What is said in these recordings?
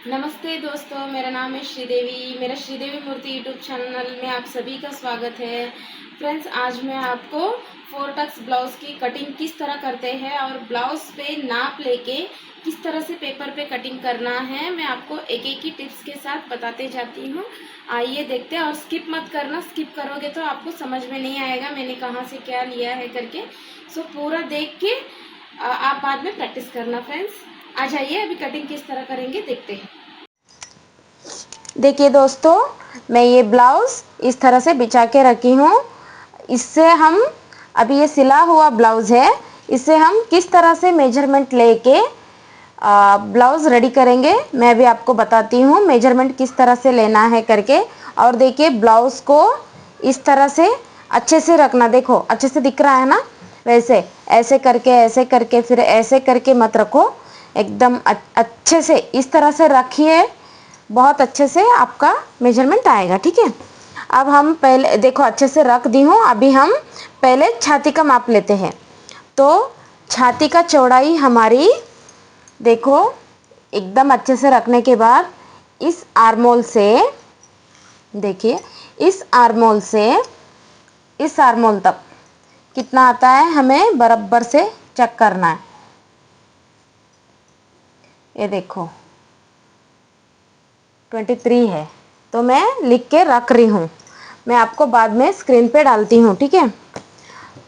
नमस्ते दोस्तों, मेरा नाम है श्रीदेवी। मेरा श्रीदेवी मूर्ति यूट्यूब चैनल में आप सभी का स्वागत है। फ्रेंड्स, आज मैं आपको 4 टक्स ब्लाउज़ की कटिंग किस तरह करते हैं और ब्लाउज़ पे नाप लेके किस तरह से पेपर पे कटिंग करना है, मैं आपको एक एक ही टिप्स के साथ बताते जाती हूँ। आइए देखते हैं, और स्किप मत करना। स्किप करोगे तो आपको समझ में नहीं आएगा मैंने कहाँ से क्या लिया है करके। सो पूरा देख के आप बाद में प्रैक्टिस करना। फ्रेंड्स, आ जाइए, अभी कटिंग किस तरह करेंगे देखते हैं। देखिए दोस्तों, मैं ये ब्लाउज़ इस तरह से बिछा के रखी हूँ। इससे हम अभी ये सिला हुआ ब्लाउज़ है, इससे हम किस तरह से मेजरमेंट लेके ब्लाउज़ रेडी करेंगे मैं भी आपको बताती हूँ मेजरमेंट किस तरह से लेना है करके। और देखिए, ब्लाउज़ को इस तरह से अच्छे से रखना। देखो, अच्छे से दिख रहा है ना? वैसे ऐसे करके फिर ऐसे करके मत रखो, एकदम अच्छे से इस तरह से रखिए। बहुत अच्छे से आपका मेजरमेंट आएगा, ठीक है। अब हम पहले देखो अच्छे से रख दी हूँ। अभी हम पहले छाती का माप लेते हैं। तो छाती का चौड़ाई हमारी देखो, एकदम अच्छे से रखने के बाद इस आर्मोल से, देखिए इस आर्मोल से इस आर्मोल तक कितना आता है हमें बराबर से चेक करना है। ये देखो 23 है, तो मैं लिख के रख रही हूँ। मैं आपको बाद में स्क्रीन पे डालती हूँ, ठीक है।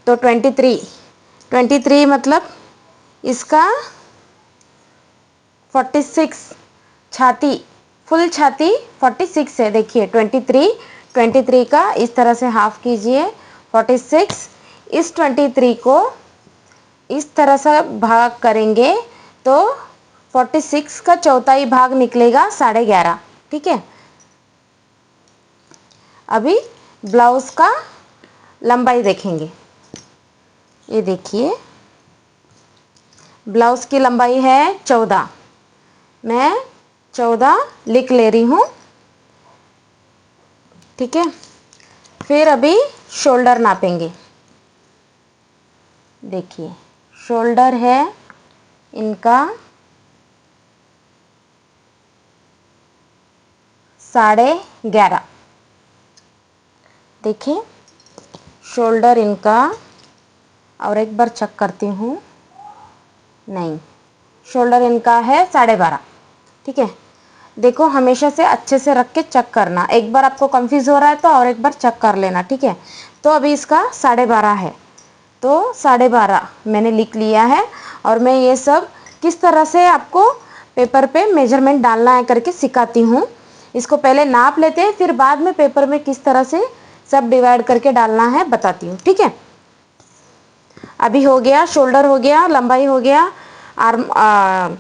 तो 23 मतलब इसका 46 छाती, फुल छाती 46 है। देखिए 23 का इस तरह से हाफ कीजिए 46। इस 23 को इस तरह से भाग करेंगे तो 46 का चौथाई भाग निकलेगा 11.5, ठीक है। अभी ब्लाउज़ का लंबाई देखेंगे। ये देखिए, ब्लाउज़ की लंबाई है 14। मैं 14 लिख ले रही हूँ, ठीक है। फिर अभी शोल्डर नापेंगे। देखिए, शोल्डर है इनका 11.5। देखिए शोल्डर इनका, और एक बार चेक करती हूँ, नहीं, शोल्डर इनका है 12.5, ठीक है। देखो, हमेशा से अच्छे से रख के चेक करना। एक बार आपको कंफ्यूज हो रहा है तो और एक बार चेक कर लेना, ठीक है। तो अभी इसका 12.5 है, तो 12.5 मैंने लिख लिया है। और मैं ये सब किस तरह से आपको पेपर पे मेजरमेंट डालना है करके सिखाती हूँ। इसको पहले नाप लेते हैं, फिर बाद में पेपर में किस तरह से सब डिवाइड करके डालना है बताती हूँ, ठीक है। अभी हो गया, शोल्डर हो गया, लंबाई हो गया, आर्म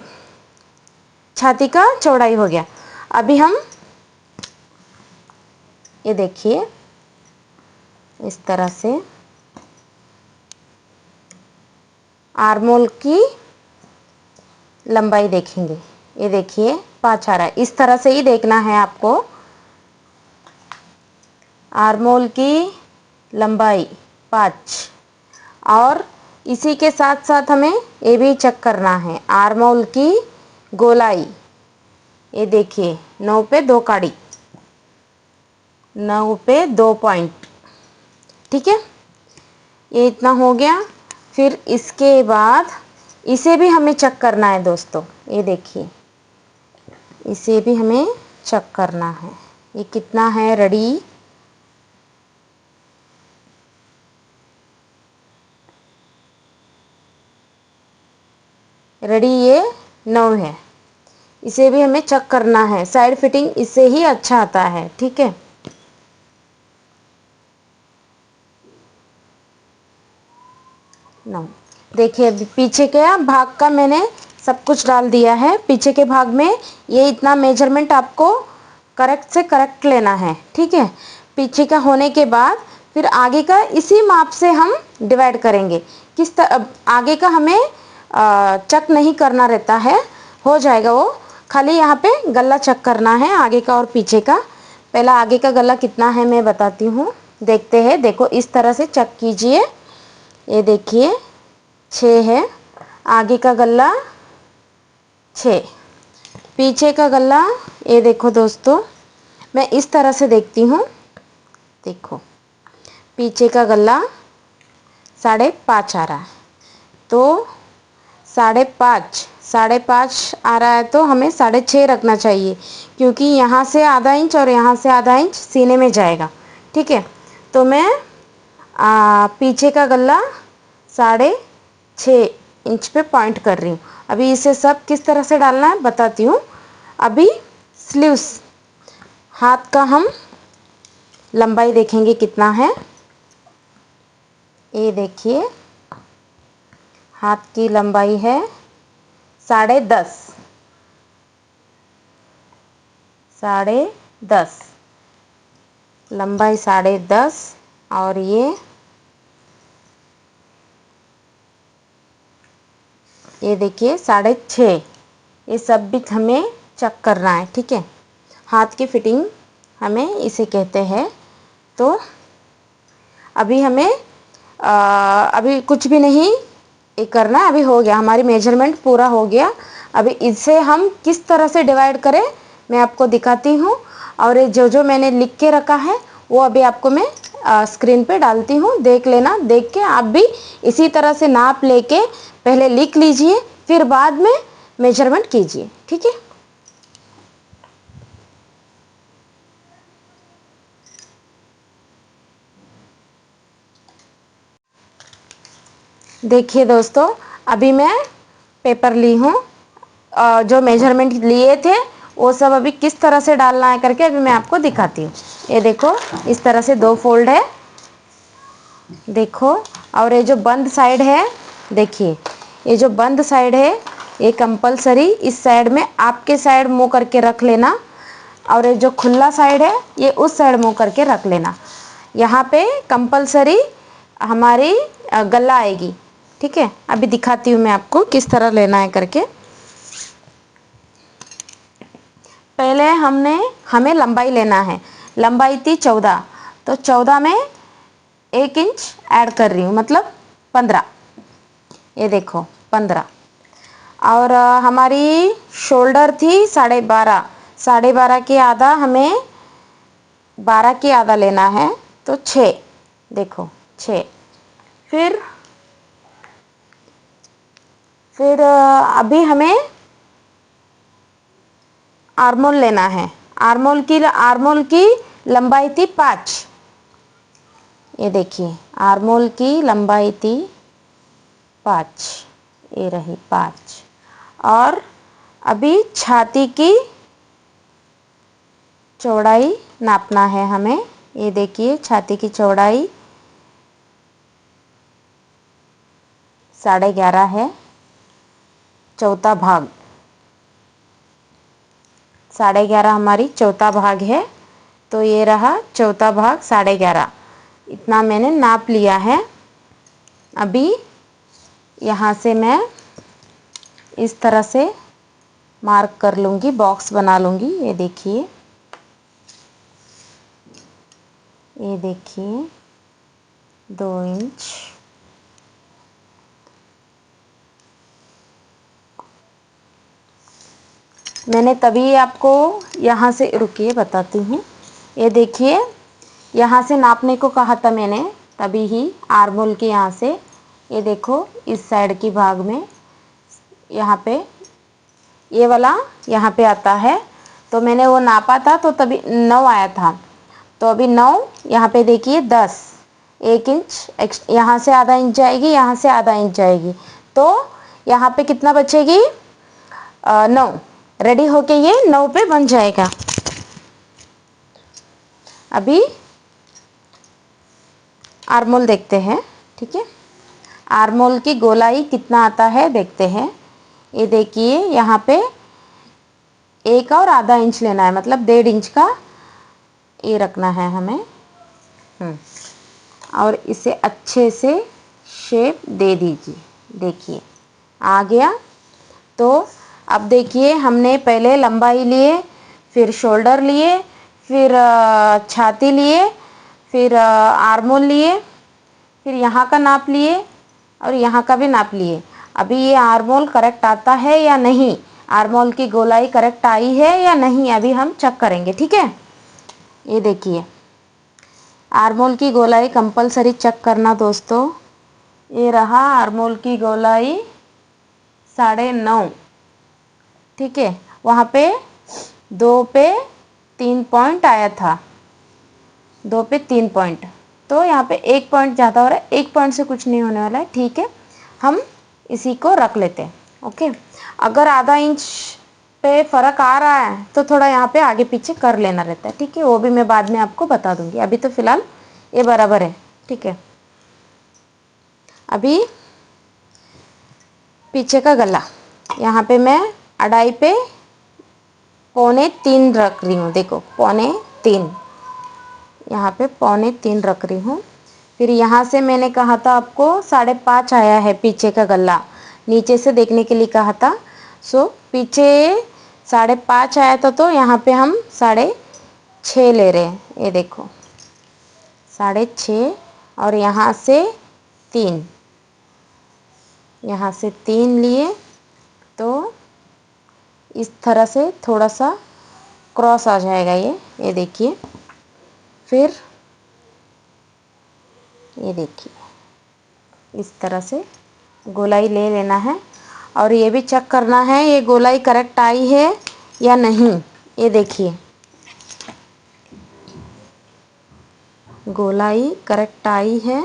छाती का चौड़ाई हो गया। अभी हम ये देखिए इस तरह से आर्मोल की लंबाई देखेंगे। ये देखिए 5 आ रहा है, इस तरह से ही देखना है आपको। आर्मोल की लंबाई 5, और इसी के साथ साथ हमें ये भी चेक करना है आर्मोल की गोलाई। ये देखिए 9 पे 2 काड़ी, 9 पे 2 पॉइंट, ठीक है। ये इतना हो गया। फिर इसके बाद इसे भी हमें चेक करना है दोस्तों। ये देखिए, इसे भी हमें चेक करना है, ये कितना है। रेडी, ये 9 है। इसे भी हमें चेक करना है, साइड फिटिंग इससे ही अच्छा आता है, ठीक है। नौ, देखिए अभी पीछे के भाग का मैंने सब कुछ डाल दिया है। पीछे के भाग में ये इतना मेजरमेंट आपको करेक्ट से करेक्ट लेना है, ठीक है। पीछे का होने के बाद फिर आगे का इसी माप से हम डिवाइड करेंगे। किस तरह आगे का हमें चेक नहीं करना रहता है, हो जाएगा वो। खाली यहाँ पे गला चेक करना है, आगे का और पीछे का। पहला आगे का गला कितना है मैं बताती हूँ, देखते हैं। देखो इस तरह से चेक कीजिए। ये देखिए 6 है, आगे का गला 6। पीछे का गला, ये देखो दोस्तों, मैं इस तरह से देखती हूँ। देखो पीछे का गला 5.5 आ रहा है, तो 5.5 आ रहा है, तो हमें 6.5 रखना चाहिए, क्योंकि यहाँ से आधा इंच और यहाँ से आधा इंच सीने में जाएगा। ठीक है, तो मैं पीछे का गला 6.5 इंच पे पॉइंट कर रही हूँ। अभी इसे सब किस तरह से डालना है बताती हूँ। अभी स्लीव्स, हाथ का हम लंबाई देखेंगे कितना है। ये देखिए, हाथ की लंबाई है 10.5, 10.5 लंबाई, 10.5। और ये देखिए 6.5। ये सब भी हमें चेक करना है। ठीक है, हाथ की फिटिंग हमें इसे कहते हैं। तो अभी हमें अभी कुछ भी नहीं ये करना है, अभी हो गया, हमारी मेजरमेंट पूरा हो गया। अभी इसे हम किस तरह से डिवाइड करें मैं आपको दिखाती हूँ, और ये जो जो मैंने लिख के रखा है वो अभी आपको मैं स्क्रीन पे डालती हूँ, देख लेना। देख के आप भी इसी तरह से नाप लेके पहले लिख लीजिए, फिर बाद में मेजरमेंट कीजिए। ठीक है, देखिए दोस्तों, अभी मैं पेपर ली हूँ, जो मेजरमेंट लिए थे वो सब अभी किस तरह से डालना है करके अभी मैं आपको दिखाती हूँ। ये देखो, इस तरह से 2 फोल्ड है, देखो। और ये जो बंद साइड है, देखिए ये जो बंद साइड है, ये कंपलसरी इस साइड में आपके साइड मुंह करके रख लेना, और ये जो खुला साइड है ये उस साइड मुंह करके रख लेना। यहाँ पे कंपलसरी हमारी गला आएगी। ठीक है, अभी दिखाती हूँ मैं आपको किस तरह लेना है करके। पहले हमें लंबाई लेना है, लंबाई थी 14, तो 14 में 1 इंच ऐड कर रही हूँ, मतलब 15। ये देखो 15। और हमारी शोल्डर थी 12.5, 12.5 के आधा हमें 12 के आधा लेना है, तो 6, देखो 6। फिर अभी हमें आर्मोल लेना है। आर्मोल की लंबाई थी 5। ये देखिए, आर्मोल की लंबाई थी 5, ये रही 5। और अभी छाती की चौड़ाई नापना है हमें। ये देखिए, छाती की चौड़ाई 11.5 है, चौथा भाग 11.5 हमारी चौथा भाग है, तो ये रहा चौथा भाग 11.5। इतना मैंने नाप लिया है। अभी यहाँ से मैं इस तरह से मार्क कर लूँगी, बॉक्स बना लूँगी। ये देखिए, ये देखिए 2 इंच, मैंने तभी आपको यहाँ से, रुकिए बताती हूँ। ये देखिए, यहाँ से नापने को कहा था मैंने, तभी ही आर्मोल के यहाँ से, ये देखो इस साइड की भाग में, यहाँ पे ये वाला यहाँ पे आता है, तो मैंने वो नापा था तो तभी 9 आया था। तो अभी 9, यहाँ पे देखिए 10, 1 इंच यहाँ से आधा इंच जाएगी, यहाँ से आधा इंच जाएगी, तो यहाँ पे कितना बचेगी 9। रेडी होके ये 9 पे बन जाएगा। अभी आर्मोल देखते हैं। ठीक है, आर्मोल की गोलाई कितना आता है देखते हैं। ये देखिए, यहाँ पे 1 और आधा इंच लेना है, मतलब 1.5 इंच का ये रखना है हमें। और इसे अच्छे से शेप दे दीजिए। देखिए आ गया। तो अब देखिए, हमने पहले लंबाई लिए, फिर शोल्डर लिए, फिर छाती लिए, फिर आर्मोल लिए, फिर यहाँ का नाप लिए और यहाँ का भी नाप लिए। अभी ये आर्मोल करेक्ट आता है या नहीं, आर्मोल की गोलाई करेक्ट आई है या नहीं, अभी हम चेक करेंगे। ठीक है, ये देखिए आर्मोल की गोलाई कंपलसरी चेक करना दोस्तों। ये रहा आर्मोल की गोलाई 9.5। ठीक है, वहाँ पे 2 पे 3 पॉइंट आया था, 2 पे 3 पॉइंट, तो यहाँ पे 1 पॉइंट ज़्यादा हो रहा है। 1 पॉइंट से कुछ नहीं होने वाला है। ठीक है, हम इसी को रख लेते हैं। ओके, अगर आधा इंच पे फ़र्क आ रहा है तो थोड़ा यहाँ पे आगे पीछे कर लेना रहता है। ठीक है, वो भी मैं बाद में आपको बता दूंगी, अभी तो फ़िलहाल ये बराबर है। ठीक है, अभी पीछे का गला यहाँ पे मैं 2.5 पे 2.25 रख रही हूँ। देखो 2.25, यहाँ पे 2.25 रख रही हूँ। फिर यहाँ से मैंने कहा था आपको 5.5 आया है पीछे का गला, नीचे से देखने के लिए कहा था। सो पीछे 5.5 आया था, तो यहाँ पे हम 6.5 ले रहे हैं। ये देखो 6.5, और यहाँ से 3, यहाँ से 3 लिए, तो इस तरह से थोड़ा सा क्रॉस आ जाएगा ये देखिए। फिर ये देखिए इस तरह से गोलाई ले लेना है, और ये भी चेक करना है ये गोलाई करेक्ट आई है या नहीं। ये देखिए गोलाई करेक्ट आई है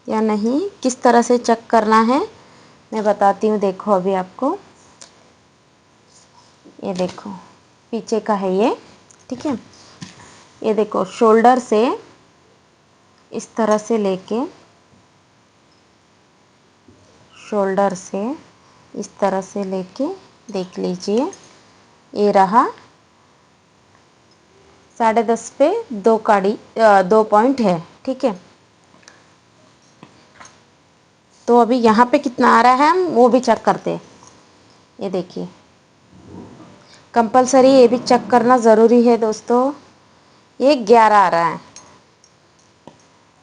या नहीं, किस तरह से चेक करना है मैं बताती हूँ। देखो अभी आपको, ये देखो पीछे का है ये। ठीक है, ये देखो शोल्डर से इस तरह से लेके, शोल्डर से इस तरह से लेके देख लीजिए, ये रहा 10.5 पे 2 पॉइंट है। ठीक है, तो अभी यहाँ पे कितना आ रहा है हम वो भी चेक करते हैं। ये देखिए कंपलसरी ये भी चेक करना ज़रूरी है दोस्तों। ये 11 आ रहा है,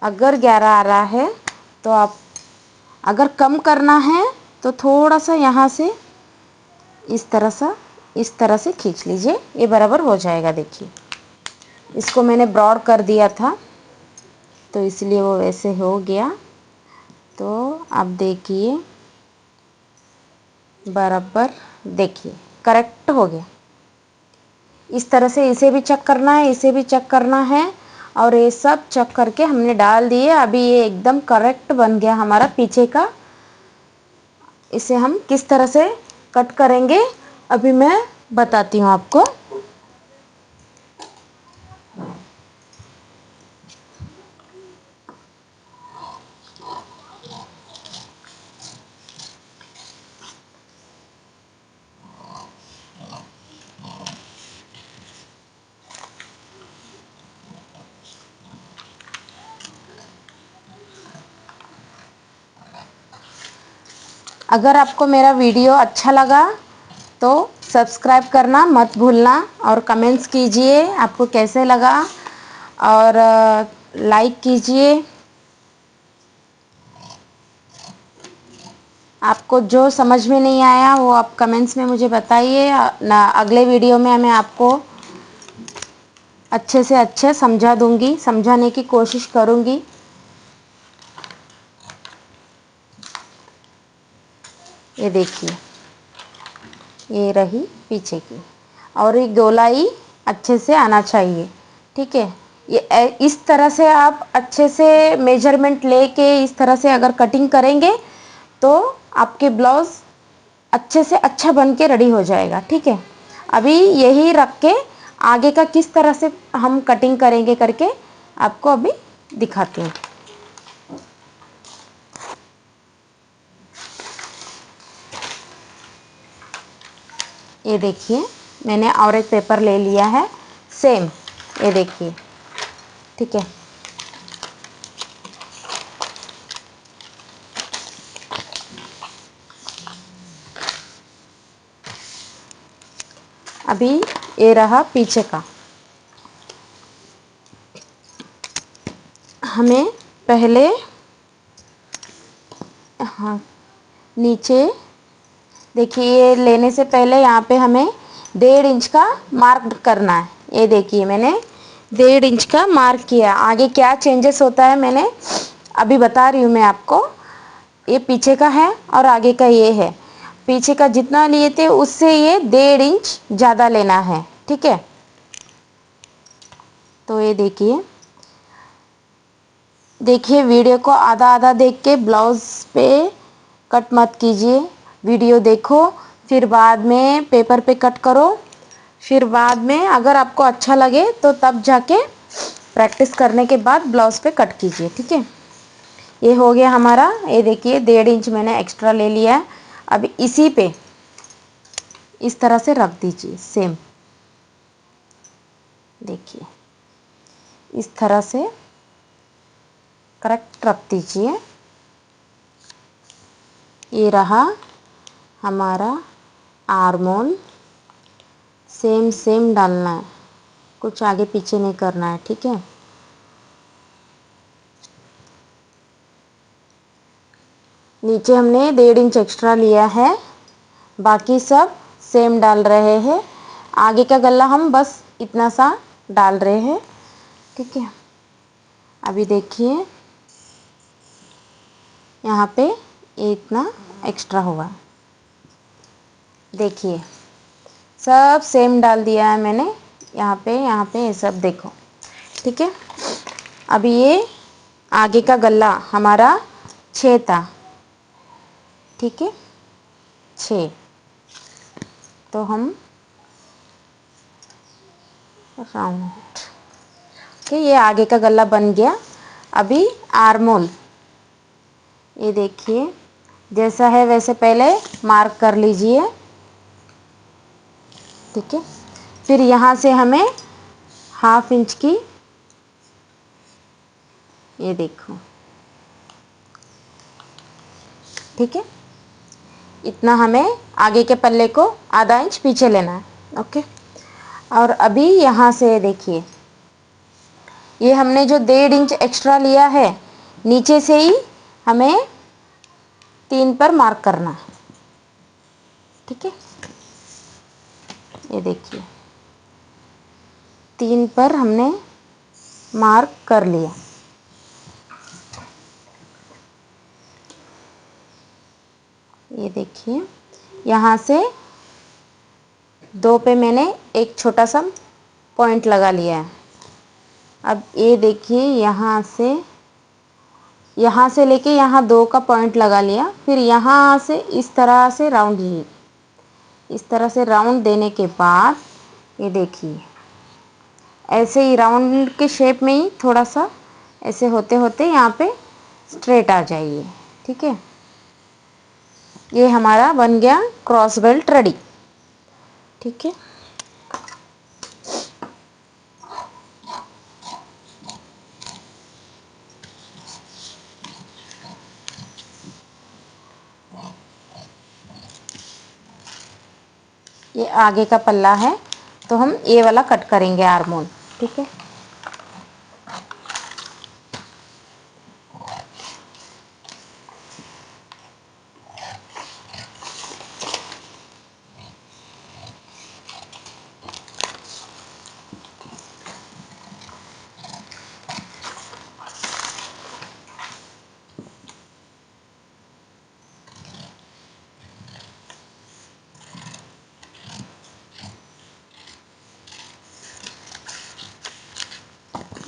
अगर 11 आ रहा है तो आप, अगर कम करना है तो थोड़ा सा यहाँ से इस तरह से खींच लीजिए, ये बराबर हो जाएगा। देखिए इसको मैंने ब्रॉड कर दिया था तो इसलिए वो वैसे हो गया। तो आप देखिए बराबर, देखिए करेक्ट हो गया। इस तरह से इसे भी चेक करना है, इसे भी चेक करना है, और ये सब चेक करके हमने डाल दिए। अभी ये एकदम करेक्ट बन गया हमारा पीछे का। इसे हम किस तरह से कट करेंगे अभी मैं बताती हूँ आपको। अगर आपको मेरा वीडियो अच्छा लगा तो सब्सक्राइब करना मत भूलना, और कमेंट्स कीजिए आपको कैसे लगा, और लाइक कीजिए। आपको जो समझ में नहीं आया वो आप कमेंट्स में मुझे बताइए ना, अगले वीडियो में मैं आपको अच्छे से अच्छे समझा दूंगी, समझाने की कोशिश करूंगी। ये देखिए ये रही पीछे की, और ये गोलाई अच्छे से आना चाहिए। ठीक है, ये इस तरह से आप अच्छे से मेजरमेंट लेके इस तरह से अगर कटिंग करेंगे तो आपके ब्लाउज़ अच्छे से अच्छा बन के रेडी हो जाएगा। ठीक है, अभी यही रख के आगे का किस तरह से हम कटिंग करेंगे करके आपको अभी दिखाती हूँ। ये देखिए मैंने और एक पेपर ले लिया है सेम, ये देखिए। ठीक है, अभी ये रहा पीछे का। हमें पहले हाँ नीचे देखिए ये लेने से पहले यहाँ पे हमें 1.5 इंच का मार्क करना है। ये देखिए मैंने 1.5 इंच का मार्क किया। आगे क्या चेंजेस होता है मैंने अभी बता रही हूँ मैं आपको। ये पीछे का है और आगे का ये है। पीछे का जितना लिए थे उससे ये 1.5 इंच ज़्यादा लेना है, ठीक है। तो ये देखिए वीडियो को आधा आधा देख के ब्लाउज़ पे कट मत कीजिए। वीडियो देखो, फिर बाद में पेपर पे कट करो, फिर बाद में अगर आपको अच्छा लगे तो तब जाके प्रैक्टिस करने के बाद ब्लाउज़ पे कट कीजिए, ठीक है। ये हो गया हमारा। ये देखिए 1.5 इंच मैंने एक्स्ट्रा ले लिया है। अब इसी पे इस तरह से रख दीजिए। सेम देखिए इस तरह से करेक्ट रख दीजिए। ये रहा हमारा आर्मोल। सेम डालना है, कुछ आगे पीछे नहीं करना है, ठीक है। नीचे हमने 1.5 इंच एक्स्ट्रा लिया है, बाकी सब सेम डाल रहे हैं। आगे का गला हम बस इतना सा डाल रहे हैं, ठीक है। अभी देखिए यहाँ पे ये इतना एक्स्ट्रा हुआ। देखिए सब सेम डाल दिया है मैंने यहाँ पे ये सब देखो, ठीक है। अभी ये आगे का गला हमारा 6 था, ठीक है, 6। तो हम राउंड, ठीक है, ये आगे का गला बन गया। अभी आर्मोल ये देखिए जैसा है वैसे पहले मार्क कर लीजिए, ठीक है। फिर यहाँ से हमें 1/2 इंच की, ये देखो, ठीक है, इतना हमें आगे के पल्ले को आधा इंच पीछे लेना है, ओके। और अभी यहाँ से देखिए ये हमने जो 1.5 इंच एक्स्ट्रा लिया है नीचे से ही हमें 3 पर मार्क करना है, ठीक है। ये देखिए 3 पर हमने मार्क कर लिया। ये देखिए यहाँ से 2 पे मैंने एक छोटा सा पॉइंट लगा लिया है। अब ये देखिए यहाँ से लेके यहाँ 2 का पॉइंट लगा लिया। फिर यहाँ से इस तरह से राउंड ली, इस तरह से राउंड देने के बाद ये देखिए ऐसे ही राउंड के शेप में ही थोड़ा सा ऐसे होते होते यहाँ पे स्ट्रेट आ जाइए, ठीक है। ये हमारा बन गया क्रॉस बेल्ट रेडी, ठीक है। ये आगे का पल्ला है तो हम ये वाला कट करेंगे आर्मोल, ठीक है।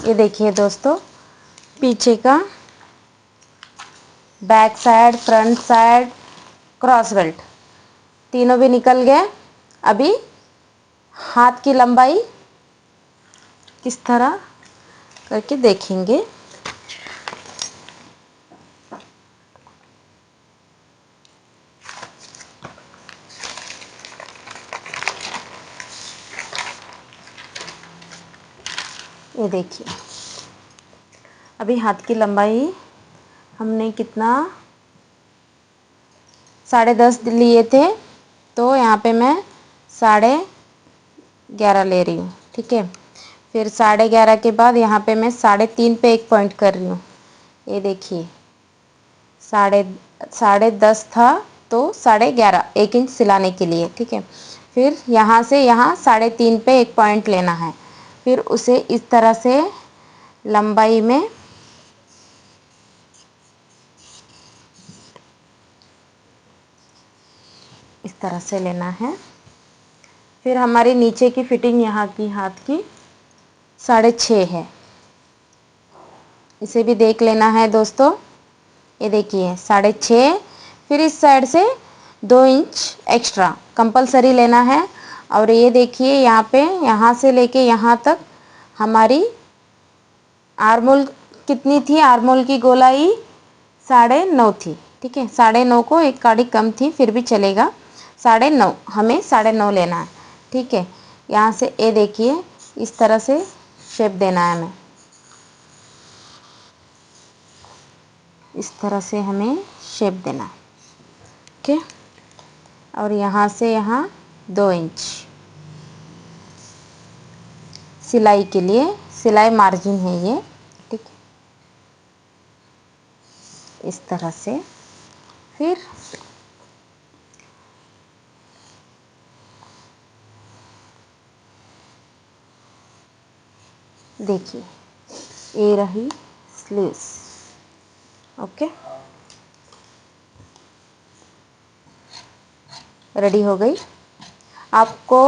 ये देखिए दोस्तों पीछे का back side, front side, cross belt तीनों भी निकल गए। अभी हाथ की लंबाई किस तरह करके देखेंगे। ये देखिए अभी हाथ की लंबाई हमने कितना 10.5 लिए थे, तो यहाँ पे मैं 11.5 ले रही हूँ, ठीक है। फिर 11.5 के बाद यहाँ पे मैं 3.5 पे एक पॉइंट कर रही हूँ। ये देखिए 10.5 था तो 11.5 1 इंच सिलाने के लिए, ठीक है। फिर यहाँ से यहाँ 3.5 पे एक पॉइंट लेना है, फिर उसे इस तरह से लंबाई में इस तरह से लेना है। फिर हमारी नीचे की फिटिंग यहाँ की हाथ की 6.5 है, इसे भी देख लेना है दोस्तों। ये देखिए 6.5। फिर इस साइड से 2 इंच एक्स्ट्रा कंपलसरी लेना है। और ये देखिए यहाँ पे, यहाँ से लेके यहाँ तक हमारी आर्मोल कितनी थी, आर्मोल की गोलाई 9.5 थी, ठीक है। 9.5 को एक काड़ी कम थी, फिर भी चलेगा। 9.5 हमें 9.5 लेना है, ठीक है। यहाँ से ये देखिए इस तरह से शेप देना है हमें, इस तरह से हमें शेप देना है, ओके। और यहाँ से यहाँ 2 इंच सिलाई के लिए, सिलाई मार्जिन है ये, ठीक है। इस तरह से फिर देखिए ये रही स्लीव्स, ओके। रेडी हो गई। आपको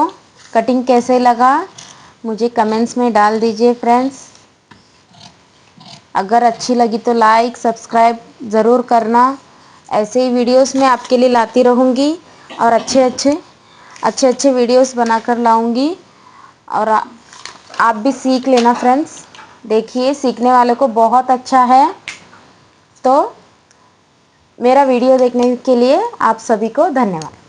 कटिंग कैसे लगा मुझे कमेंट्स में डाल दीजिए फ्रेंड्स। अगर अच्छी लगी तो लाइक सब्सक्राइब ज़रूर करना। ऐसे ही वीडियोस मैं आपके लिए लाती रहूँगी और अच्छे वीडियोस बनाकर लाऊँगी। और आप भी सीख लेना फ्रेंड्स। देखिए सीखने वाले को बहुत अच्छा है। तो मेरा वीडियो देखने के लिए आप सभी को धन्यवाद।